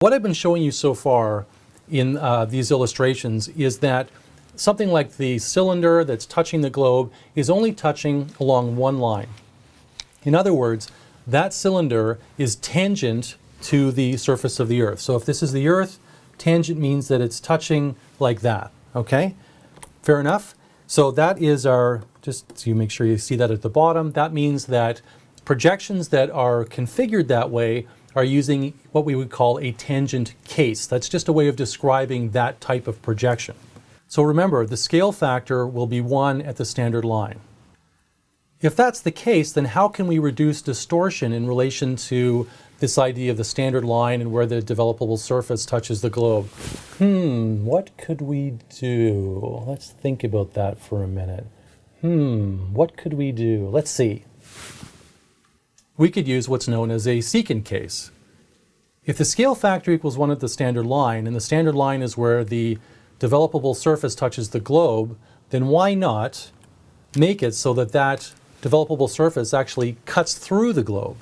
What I've been showing you so far in these illustrations is that something like the cylinder that's touching the globe is only touching along one line. In other words, that cylinder is tangent to the surface of the Earth. So if this is the Earth, tangent means that it's touching like that, okay? Fair enough? So that is our, just so you make sure you see that at the bottom, that means that projections that are configured that way are using what we would call a tangent case. That's just a way of describing that type of projection. So remember, the scale factor will be 1 at the standard line. If that's the case, then how can we reduce distortion in relation to this idea of the standard line and where the developable surface touches the globe? What could we do? Let's think about that for a minute. What could we do? Let's see. We could use what's known as a secant case. If the scale factor equals 1 at the standard line, and the standard line is where the developable surface touches the globe, then why not make it so that that developable surface actually cuts through the globe?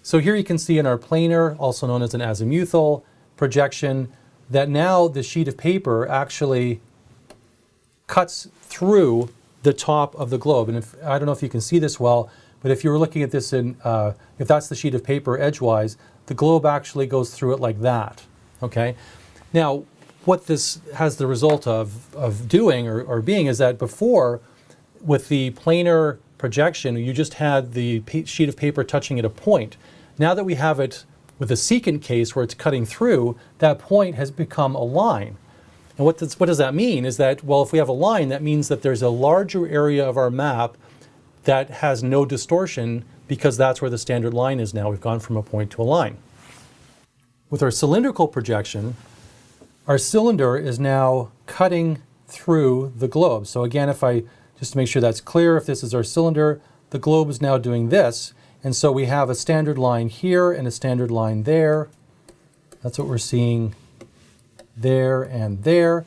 So here you can see in our planar, also known as an azimuthal projection, that now the sheet of paper actually cuts through the top of the globe. And I don't know if you can see this well, but if you were looking at this in, if that's the sheet of paper edgewise, the globe actually goes through it like that, okay? Now, what this has the result of doing or being is that before, with the planar projection, you just had the sheet of paper touching at a point. Now that we have it with a secant case where it's cutting through, that point has become a line. And what does that mean is that, well, if we have a line, that means that there's a larger area of our map that has no distortion because that's where the standard line is now. We've gone from a point to a line. With our cylindrical projection, our cylinder is now cutting through the globe. So again, just to make sure that's clear, if this is our cylinder, the globe is now doing this. And so we have a standard line here and a standard line there. That's what we're seeing there and there.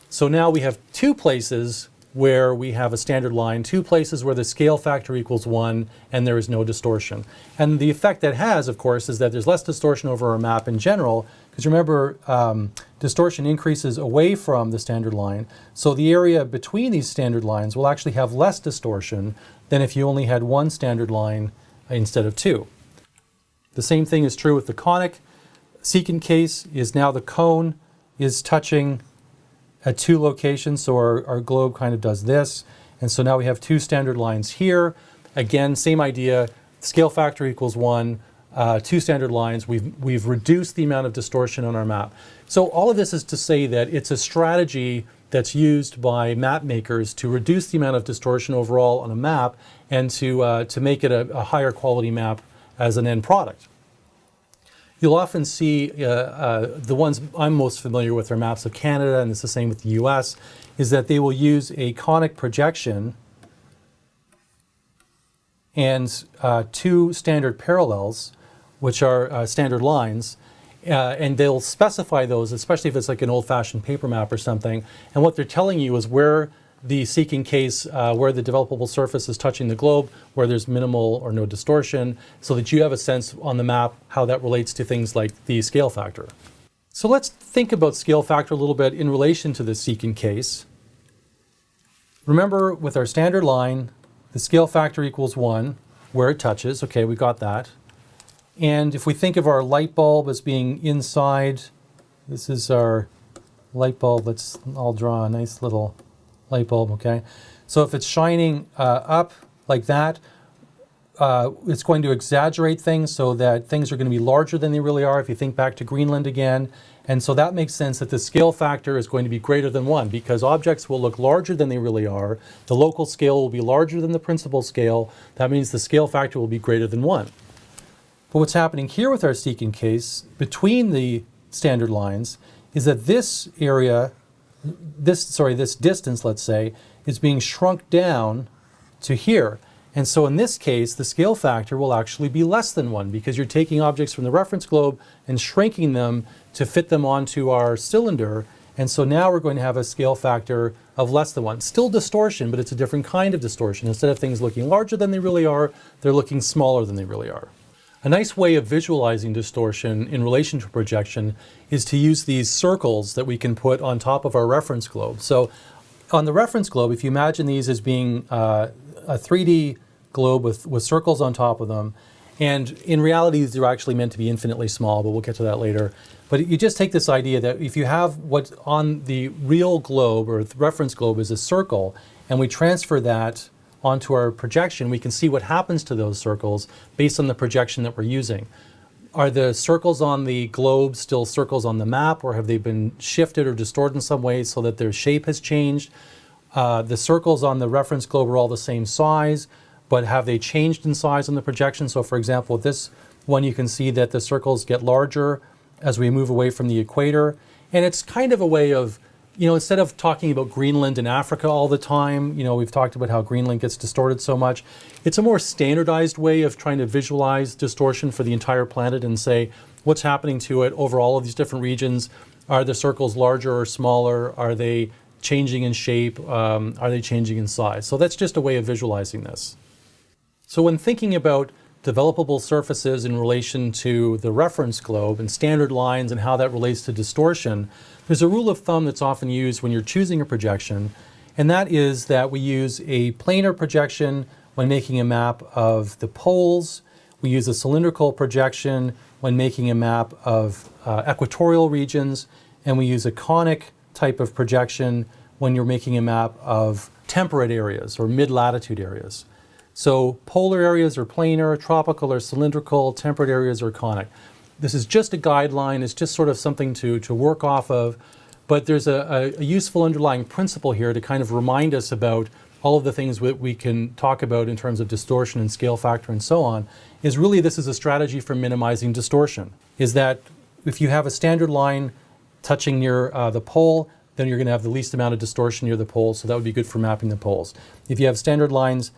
So now we have two places where we have a standard line, two places where the scale factor equals 1 and there is no distortion. And the effect that has, of course, is that there's less distortion over our map in general, because remember, distortion increases away from the standard line. So the area between these standard lines will actually have less distortion than if you only had one standard line instead of two. The same thing is true with the conic secant case. Is now the cone is touching at two locations, so our globe kind of does this. And so now we have two standard lines here. Again, same idea, scale factor equals 1, two standard lines. We've reduced the amount of distortion on our map. So all of this is to say that it's a strategy that's used by map makers to reduce the amount of distortion overall on a map and to make it a higher quality map as an end product. You'll often see the ones I'm most familiar with are maps of Canada, and it's the same with the US, is that they will use a conic projection and two standard parallels, which are standard lines, and they'll specify those, especially if it's like an old-fashioned paper map or something. And what they're telling you is where the secant case, where the developable surface is touching the globe, where there's minimal or no distortion, so that you have a sense on the map how that relates to things like the scale factor. So let's think about scale factor a little bit in relation to the secant case. Remember, with our standard line, the scale factor equals 1 where it touches. Okay, we got that. And if we think of our light bulb as being inside, this is our light bulb. I'll draw a nice little light bulb, okay? So if it's shining up like that, it's going to exaggerate things so that things are going to be larger than they really are, if you think back to Greenland again. And so that makes sense that the scale factor is going to be greater than 1 because objects will look larger than they really are. The local scale will be larger than the principal scale. That means the scale factor will be greater than 1. But what's happening here with our secant case between the standard lines is that this area, this distance, let's say, is being shrunk down to here. And so in this case, the scale factor will actually be less than 1 because you're taking objects from the reference globe and shrinking them to fit them onto our cylinder. And so now we're going to have a scale factor of less than 1. Still distortion, but it's a different kind of distortion. Instead of things looking larger than they really are, they're looking smaller than they really are. A nice way of visualizing distortion in relation to projection is to use these circles that we can put on top of our reference globe. So on the reference globe, if you imagine these as being a 3D globe with circles on top of them, and in reality these are actually meant to be infinitely small, but we'll get to that later. But you just take this idea that if you have what's on the real globe or the reference globe is a circle, and we transfer that onto our projection, we can see what happens to those circles based on the projection that we're using. Are the circles on the globe still circles on the map, or have they been shifted or distorted in some way so that their shape has changed? The circles on the reference globe are all the same size, but have they changed in size on the projection? So for example, this one you can see that the circles get larger as we move away from the equator. And it's kind of a way of, instead of talking about Greenland and Africa all the time, we've talked about how Greenland gets distorted so much. It's a more standardized way of trying to visualize distortion for the entire planet and say what's happening to it over all of these different regions. Are the circles larger or smaller? Are they changing in shape? Are they changing in size? So that's just a way of visualizing this. So when thinking about developable surfaces in relation to the reference globe and standard lines and how that relates to distortion, there's a rule of thumb that's often used when you're choosing a projection, and that is that we use a planar projection when making a map of the poles. We use a cylindrical projection when making a map of equatorial regions, and we use a conic type of projection when you're making a map of temperate areas or mid-latitude areas. So polar areas are planar, tropical are cylindrical, temperate areas are conic. This is just a guideline, it's just sort of something to work off of, but there's a useful underlying principle here to kind of remind us about all of the things we can talk about in terms of distortion and scale factor and so on, is really this is a strategy for minimizing distortion. Is that if you have a standard line touching near the pole, then you're going to have the least amount of distortion near the pole, so that would be good for mapping the poles. If you have standard lines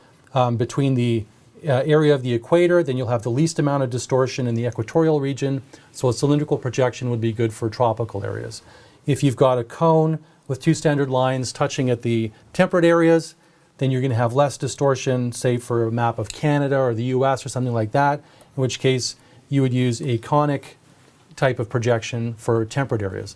between the area of the equator, then you'll have the least amount of distortion in the equatorial region, so a cylindrical projection would be good for tropical areas. If you've got a cone with two standard lines touching at the temperate areas, then you're going to have less distortion, say for a map of Canada or the US or something like that, in which case you would use a conic type of projection for temperate areas.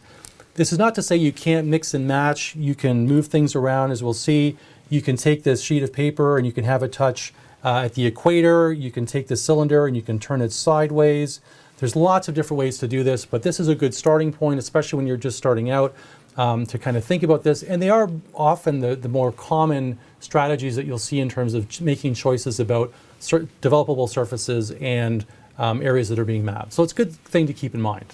This is not to say you can't mix and match. You can move things around, as we'll see. You can take this sheet of paper and you can have it touch at the equator. You can take the cylinder and you can turn it sideways. There's lots of different ways to do this, but this is a good starting point, especially when you're just starting out, to kind of think about this. And they are often the more common strategies that you'll see in terms of making choices about developable surfaces and areas that are being mapped. So it's a good thing to keep in mind.